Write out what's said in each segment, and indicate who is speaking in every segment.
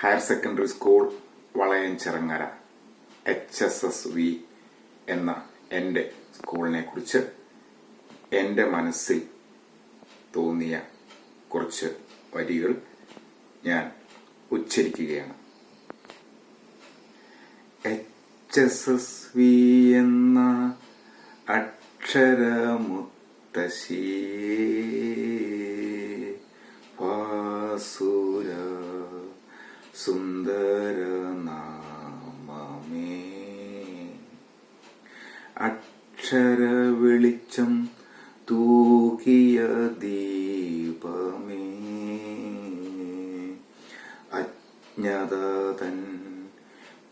Speaker 1: Higher secondary school Valayanchirangara HSSV എന്ന എൻ്റെ സ്കൂളിനെ കുറിച്ച് എൻ്റെ മനസ്സിൽ തോന്നിയ കുറച്ച് വരികൾ ഞാൻ ഉച്ചരിക്കുകയാണ്. HSSV എന്ന അക്ഷരമുത്തശ്ശി വാസുര സുന്ദര നാമമേ, അക്ഷര വെളിച്ചം തൂകിയ ദീപമേ, അജ്ഞതൻ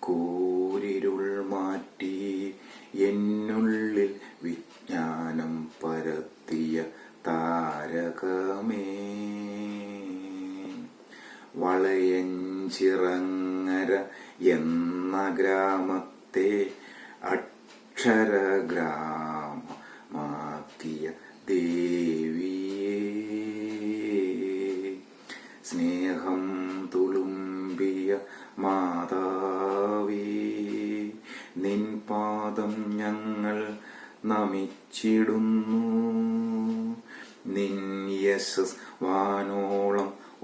Speaker 1: കൂരിരുൾ മാറ്റി എന്നുള്ളിൽ വിജ്ഞാനം പരത്തിയ താരകമേ, വളയഞ്ചിറങ്ങര എന്ന ഗ്രാമത്തെ അക്ഷരഗ്രാമമാക്കിയ ദേവിയേ, സ്നേഹം തുളുമ്പിയ മാതാവേ, നിൻ പാദം ഞങ്ങൾ നമിച്ചിടുന്നു. നിൻ യശസ് വാനോളം